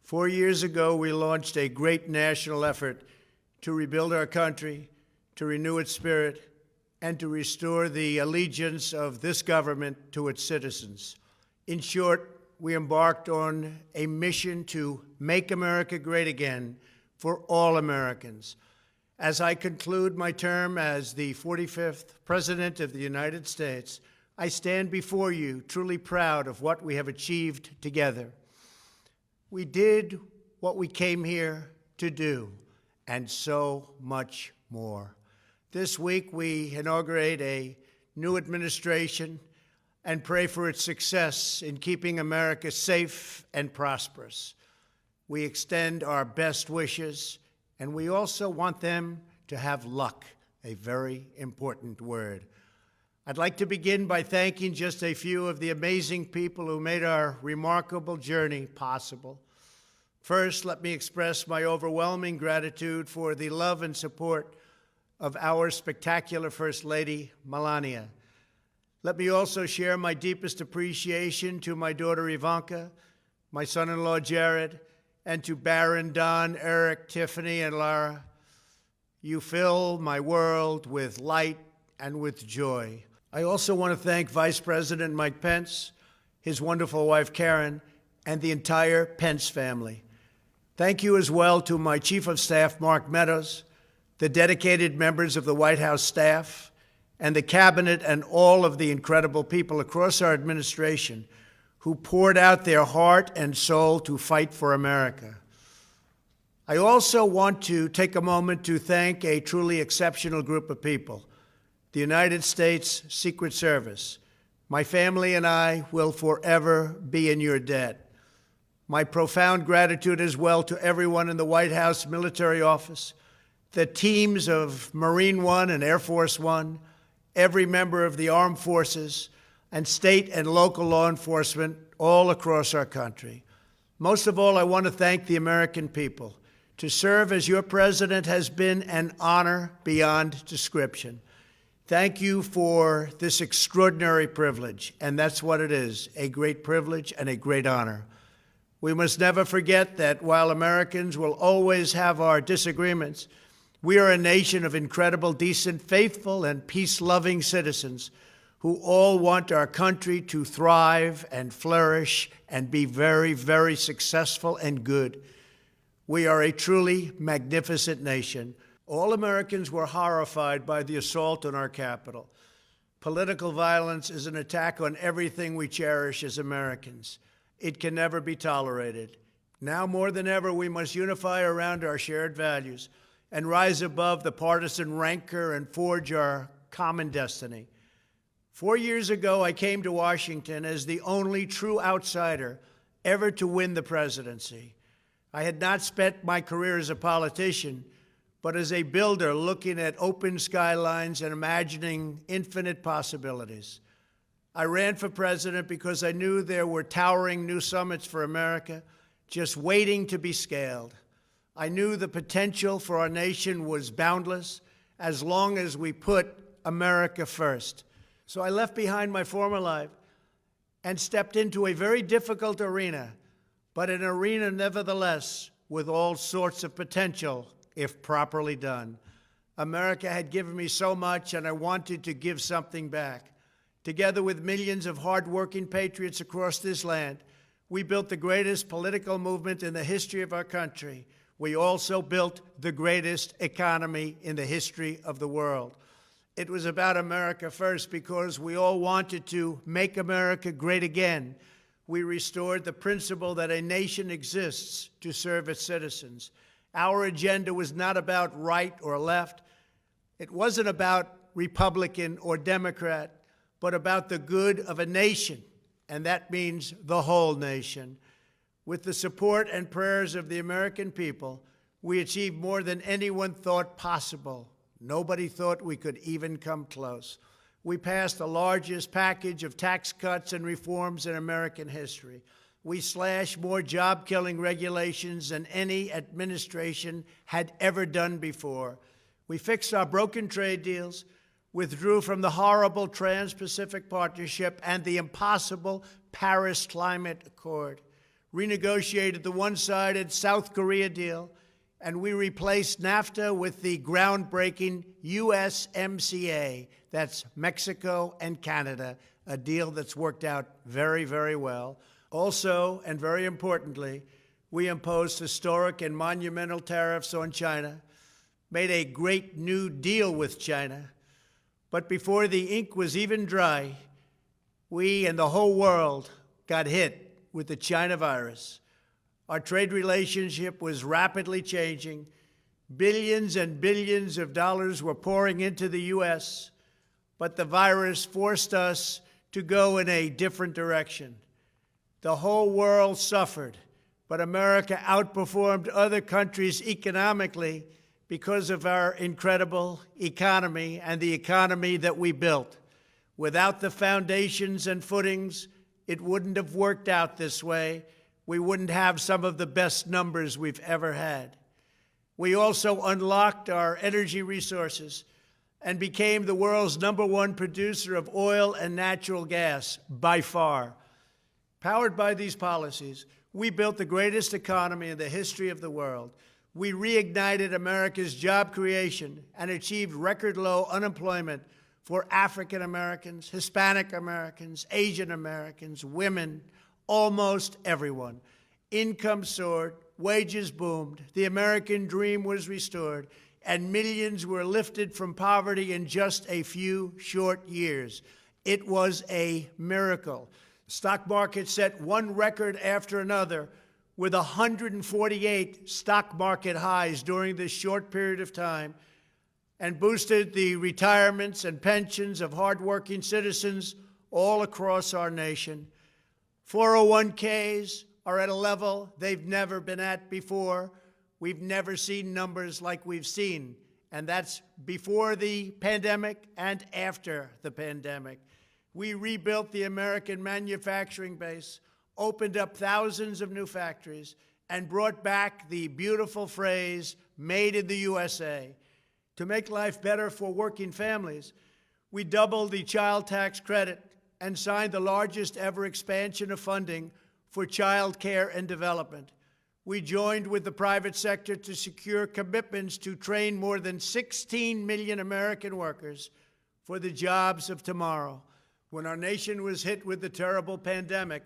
4 years ago, we launched a great national effort to rebuild our country, to renew its spirit, and to restore the allegiance of this government to its citizens. In short, we embarked on a mission to make America great again for all Americans. As I conclude my term as the 45th President of the United States, I stand before you truly proud of what we have achieved together. We did what we came here to do, and so much more. This week, we inaugurate a new administration and pray for its success in keeping America safe and prosperous. We extend our best wishes, and we also want them to have luck, a very important word. I'd like to begin by thanking just a few of the amazing people who made our remarkable journey possible. First, let me express my overwhelming gratitude for the love and support of our spectacular First Lady, Melania. Let me also share my deepest appreciation to my daughter, Ivanka, my son-in-law, Jared, and to Barron, Don, Eric, Tiffany, and Lara. You fill my world with light and with joy. I also want to thank Vice President Mike Pence, his wonderful wife, Karen, and the entire Pence family. Thank you as well to my Chief of Staff, Mark Meadows, the dedicated members of the White House staff, and the Cabinet, and all of the incredible people across our administration who poured out their heart and soul to fight for America. I also want to take a moment to thank a truly exceptional group of people, the United States Secret Service. My family and I will forever be in your debt. My profound gratitude as well to everyone in the White House Military Office, the teams of Marine One and Air Force One, every member of the armed forces, and state and local law enforcement all across our country. Most of all, I want to thank the American people. To serve as your president has been an honor beyond description. Thank you for this extraordinary privilege, and that's what it is, a great privilege and a great honor. We must never forget that while Americans will always have our disagreements, we are a nation of incredible, decent, faithful, and peace-loving citizens who all want our country to thrive and flourish and be very, very successful and good. We are a truly magnificent nation. All Americans were horrified by the assault on our Capitol. Political violence is an attack on everything we cherish as Americans. It can never be tolerated. Now more than ever, we must unify around our shared values and rise above the partisan rancor and forge our common destiny. 4 years ago, I came to Washington as the only true outsider ever to win the presidency. I had not spent my career as a politician, but as a builder looking at open skylines and imagining infinite possibilities. I ran for president because I knew there were towering new summits for America just waiting to be scaled. I knew the potential for our nation was boundless as long as we put America first. So I left behind my former life and stepped into a very difficult arena, but an arena nevertheless with all sorts of potential if properly done. America had given me so much, and I wanted to give something back. Together with millions of hardworking patriots across this land, we built the greatest political movement in the history of our country. We also built the greatest economy in the history of the world. It was about America first because we all wanted to make America great again. We restored the principle that a nation exists to serve its citizens. Our agenda was not about right or left. It wasn't about Republican or Democrat, but about the good of a nation, and that means the whole nation. With the support and prayers of the American people, we achieved more than anyone thought possible. Nobody thought we could even come close. We passed the largest package of tax cuts and reforms in American history. We slashed more job-killing regulations than any administration had ever done before. We fixed our broken trade deals, withdrew from the horrible Trans-Pacific Partnership and the impossible Paris Climate Accord, renegotiated the one-sided South Korea deal, and we replaced NAFTA with the groundbreaking USMCA. That's Mexico and Canada, a deal that's worked out very, very well. Also, and very importantly, we imposed historic and monumental tariffs on China, made a great new deal with China. But before the ink was even dry, we and the whole world got hit with the China virus. Our trade relationship was rapidly changing. Billions and billions of dollars were pouring into the U.S., but the virus forced us to go in a different direction. The whole world suffered, but America outperformed other countries economically because of our incredible economy and the economy that we built. Without the foundations and footings, it wouldn't have worked out this way. We wouldn't have some of the best numbers we've ever had. We also unlocked our energy resources and became the world's #1 producer of oil and natural gas, by far. Powered by these policies, we built the greatest economy in the history of the world. We reignited America's job creation and achieved record low unemployment for African Americans, Hispanic Americans, Asian Americans, women, almost everyone. Income soared, wages boomed, the American dream was restored, and millions were lifted from poverty in just a few short years. It was a miracle. Stock market set one record after another with 148 stock market highs during this short period of time, and boosted the retirements and pensions of hardworking citizens all across our nation. 401ks are at a level they've never been at before. We've never seen numbers like we've seen, and that's before the pandemic and after the pandemic. We rebuilt the American manufacturing base, opened up thousands of new factories, and brought back the beautiful phrase, "Made in the USA." To make life better for working families, we doubled the child tax credit and signed the largest ever expansion of funding for child care and development. We joined with the private sector to secure commitments to train more than 16 million American workers for the jobs of tomorrow. When our nation was hit with the terrible pandemic,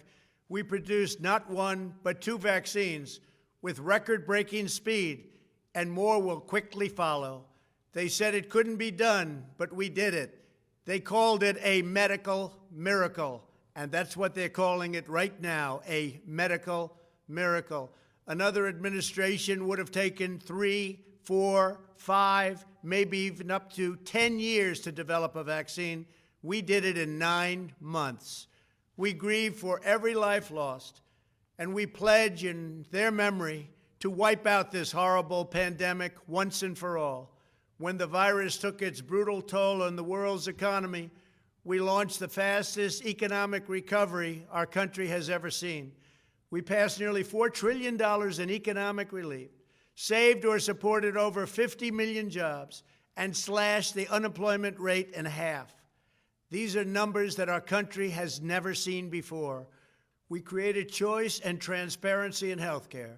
we produced not one, but 2 vaccines with record-breaking speed, and more will quickly follow. They said it couldn't be done, but we did it. They called it a medical miracle, and that's what they're calling it right now, a medical miracle. Another administration would have taken 3, 4, 5, maybe even up to 10 years to develop a vaccine. We did it in 9 months. We grieve for every life lost, and we pledge in their memory to wipe out this horrible pandemic once and for all. When the virus took its brutal toll on the world's economy, we launched the fastest economic recovery our country has ever seen. We passed nearly $4 trillion in economic relief, saved or supported over 50 million jobs, and slashed the unemployment rate in half. These are numbers that our country has never seen before. We created choice and transparency in healthcare,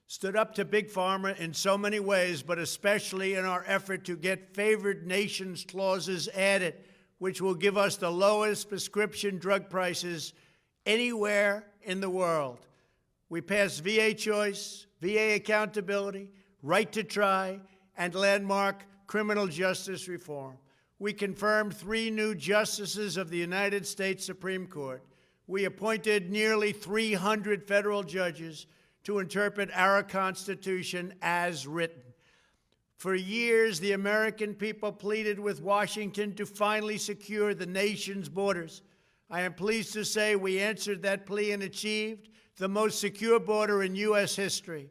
stood up to Big Pharma in so many ways, but especially in our effort to get favored nations clauses added, which will give us the lowest prescription drug prices anywhere in the world. We passed VA choice, VA accountability, right to try, and landmark criminal justice reform. We confirmed 3 new justices of the United States Supreme Court. We appointed nearly 300 federal judges to interpret our Constitution as written. For years, the American people pleaded with Washington to finally secure the nation's borders. I am pleased to say we answered that plea and achieved the most secure border in U.S. history.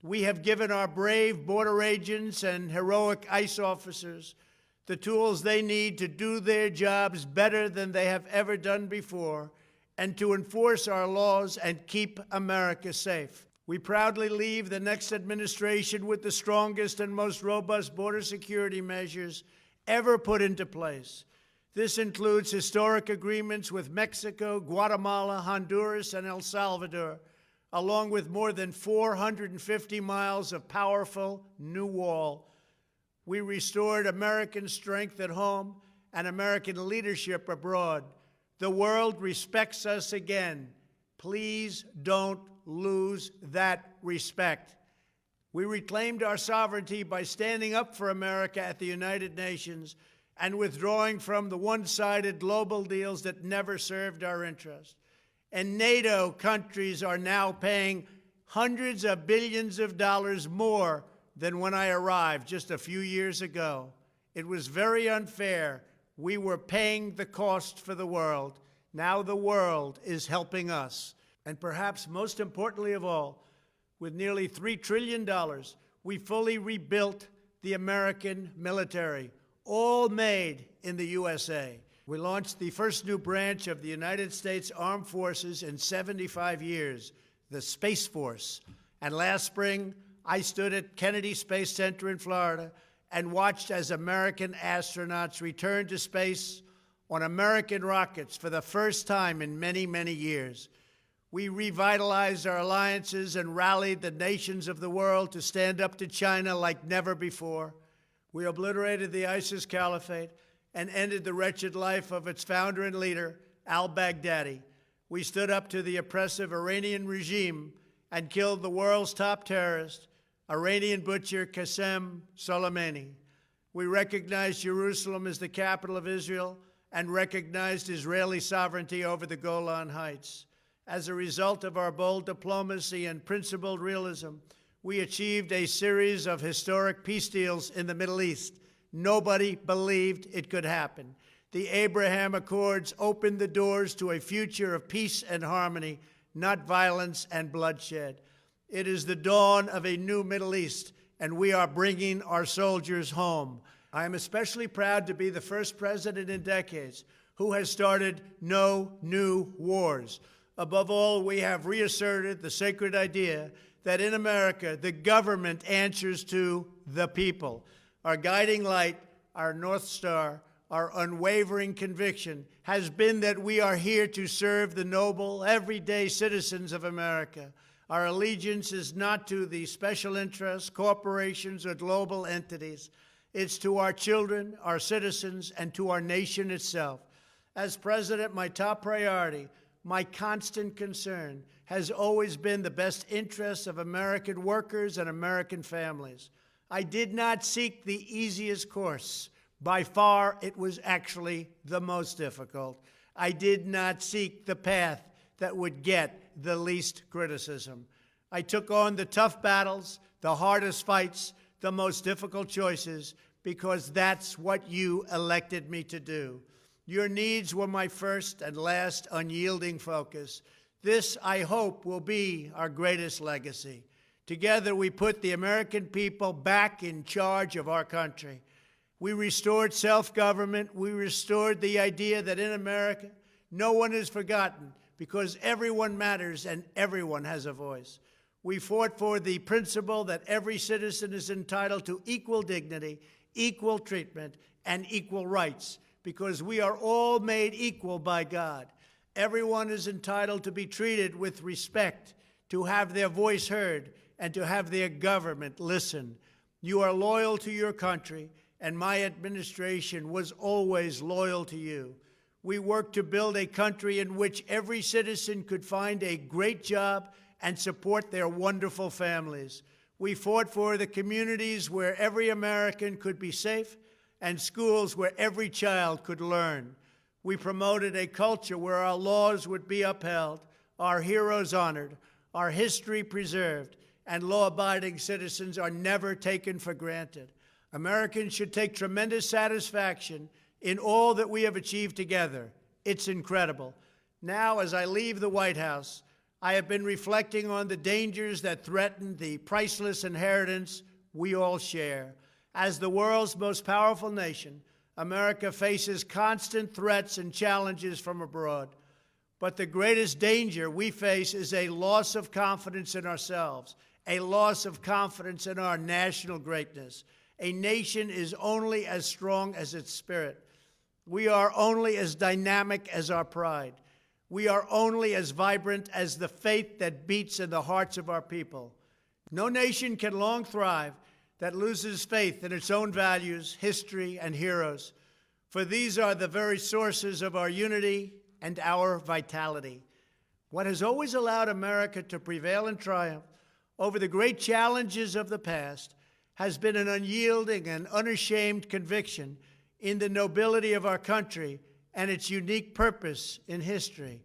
We have given our brave border agents and heroic ICE officers the tools they need to do their jobs better than they have ever done before, and to enforce our laws and keep America safe. We proudly leave the next administration with the strongest and most robust border security measures ever put into place. This includes historic agreements with Mexico, Guatemala, Honduras, and El Salvador, along with more than 450 miles of powerful new wall. We restored American strength at home and American leadership abroad. The world respects us again. Please don't lose that respect. We reclaimed our sovereignty by standing up for America at the United Nations and withdrawing from the one-sided global deals that never served our interest. And NATO countries are now paying hundreds of billions of dollars more than when I arrived just a few years ago. It was very unfair. We were paying the cost for the world. Now the world is helping us. And perhaps most importantly of all, with nearly $3 trillion, we fully rebuilt the American military, all made in the USA. We launched the first new branch of the United States Armed Forces in 75 years, the Space Force. And last spring, I stood at Kennedy Space Center in Florida and watched as American astronauts returned to space on American rockets for the first time in many, many years. We revitalized our alliances and rallied the nations of the world to stand up to China like never before. We obliterated the ISIS caliphate and ended the wretched life of its founder and leader, al-Baghdadi. We stood up to the oppressive Iranian regime and killed the world's top terrorist, Iranian butcher Qasem Soleimani. We recognized Jerusalem as the capital of Israel and recognized Israeli sovereignty over the Golan Heights. As a result of our bold diplomacy and principled realism, we achieved a series of historic peace deals in the Middle East. Nobody believed it could happen. The Abraham Accords opened the doors to a future of peace and harmony, not violence and bloodshed. It is the dawn of a new Middle East, and we are bringing our soldiers home. I am especially proud to be the first president in decades who has started no new wars. Above all, we have reasserted the sacred idea that in America, the government answers to the people. Our guiding light, our North Star, our unwavering conviction has been that we are here to serve the noble, everyday citizens of America. Our allegiance is not to the special interests, corporations, or global entities. It's to our children, our citizens, and to our nation itself. As president, my top priority, my constant concern, has always been the best interests of American workers and American families. I did not seek the easiest course. By far, it was actually the most difficult. I did not seek the path that would get the least criticism. I took on the tough battles, the hardest fights, the most difficult choices, because that's what you elected me to do. Your needs were my first and last unyielding focus. This, I hope, will be our greatest legacy. Together, we put the American people back in charge of our country. We restored self-government. We restored the idea that in America, no one is forgotten because everyone matters and everyone has a voice. We fought for the principle that every citizen is entitled to equal dignity, equal treatment, and equal rights, because we are all made equal by God. Everyone is entitled to be treated with respect, to have their voice heard, and to have their government listen. You are loyal to your country, and my administration was always loyal to you. We worked to build a country in which every citizen could find a great job and support their wonderful families. We fought for the communities where every American could be safe and schools where every child could learn. We promoted a culture where our laws would be upheld, our heroes honored, our history preserved, and law-abiding citizens are never taken for granted. Americans should take tremendous satisfaction in all that we have achieved together. It's incredible. Now, as I leave the White House, I have been reflecting on the dangers that threaten the priceless inheritance we all share. As the world's most powerful nation, America faces constant threats and challenges from abroad. But the greatest danger we face is a loss of confidence in ourselves, a loss of confidence in our national greatness. A nation is only as strong as its spirit. We are only as dynamic as our pride. We are only as vibrant as the faith that beats in the hearts of our people. No nation can long thrive that loses faith in its own values, history, and heroes, for these are the very sources of our unity and our vitality. What has always allowed America to prevail and triumph over the great challenges of the past has been an unyielding and unashamed conviction in the nobility of our country and its unique purpose in history.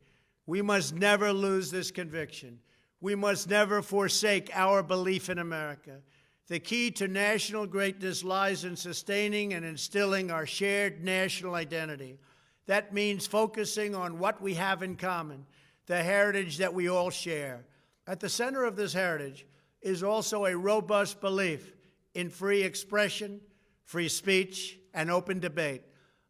We must never lose this conviction. We must never forsake our belief in America. The key to national greatness lies in sustaining and instilling our shared national identity. That means focusing on what we have in common, the heritage that we all share. At the center of this heritage is also a robust belief in free expression, free speech, and open debate.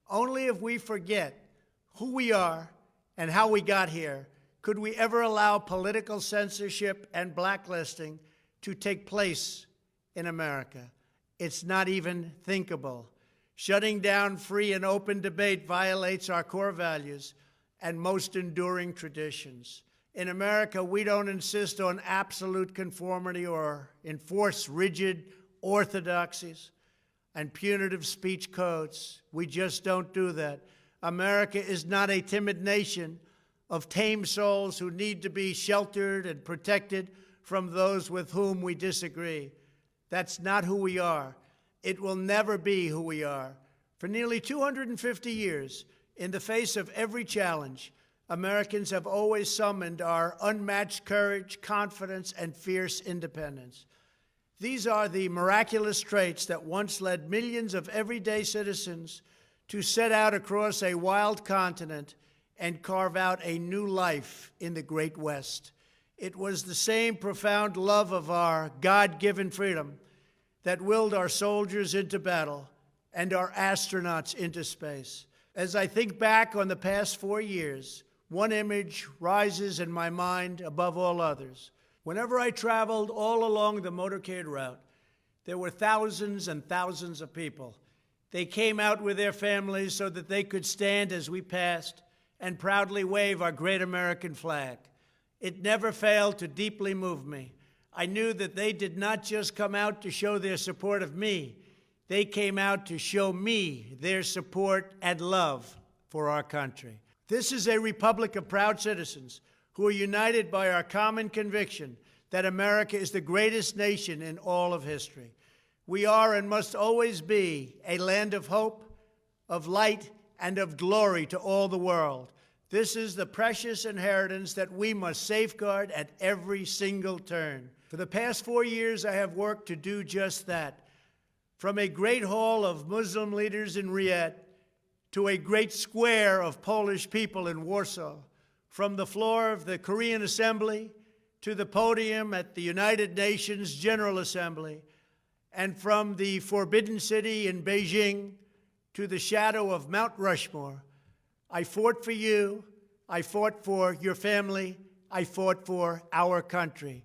Only if we forget who we are and how we got here could we ever allow political censorship and blacklisting to take place in America. It's not even thinkable. Shutting down free and open debate violates our core values and most enduring traditions. In America, we don't insist on absolute conformity or enforce rigid orthodoxies and punitive speech codes. We just don't do that. America is not a timid nation of tame souls who need to be sheltered and protected from those with whom we disagree. That's not who we are. It will never be who we are. For nearly 250 years, in the face of every challenge, Americans have always summoned our unmatched courage, confidence, and fierce independence. These are the miraculous traits that once led millions of everyday citizens to set out across a wild continent and carve out a new life in the Great West. It was the same profound love of our God-given freedom that willed our soldiers into battle and our astronauts into space. As I think back on the past 4 years, one image rises in my mind above all others. Whenever I traveled all along the motorcade route, there were thousands and thousands of people. They came out with their families so that they could stand as we passed and proudly wave our great American flag. It never failed to deeply move me. I knew that they did not just come out to show their support of me. They came out to show me their support and love for our country. This is a republic of proud citizens who are united by our common conviction that America is the greatest nation in all of history. We are and must always be a land of hope, of light, and of glory to all the world. This is the precious inheritance that we must safeguard at every single turn. For the past 4 years, I have worked to do just that. From a great hall of Muslim leaders in Riyadh to a great square of Polish people in Warsaw, from the floor of the Korean Assembly to the podium at the United Nations General Assembly, and from the Forbidden City in Beijing to the shadow of Mount Rushmore, I fought for you, I fought for your family, I fought for our country.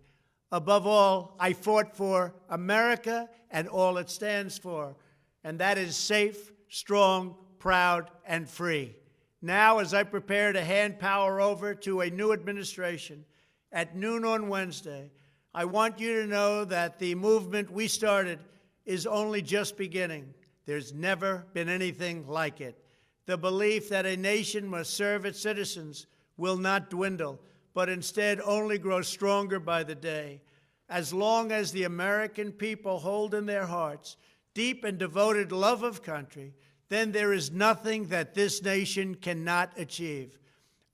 Above all, I fought for America and all it stands for, and that is safe, strong, proud, and free. Now, as I prepare to hand power over to a new administration at noon on Wednesday, I want you to know that the movement we started is only just beginning. There's never been anything like it. The belief that a nation must serve its citizens will not dwindle, but instead only grow stronger by the day. As long as the American people hold in their hearts deep and devoted love of country, then there is nothing that this nation cannot achieve.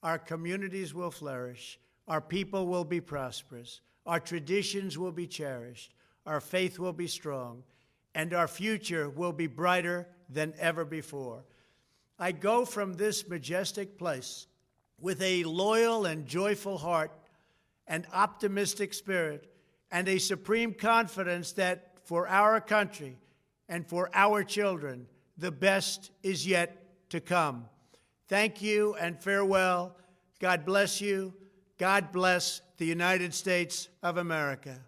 Our communities will flourish, our people will be prosperous, our traditions will be cherished, our faith will be strong, and our future will be brighter than ever before. I go from this majestic place with a loyal and joyful heart, an optimistic spirit, and a supreme confidence that for our country and for our children, the best is yet to come. Thank you and farewell. God bless you. God bless the United States of America.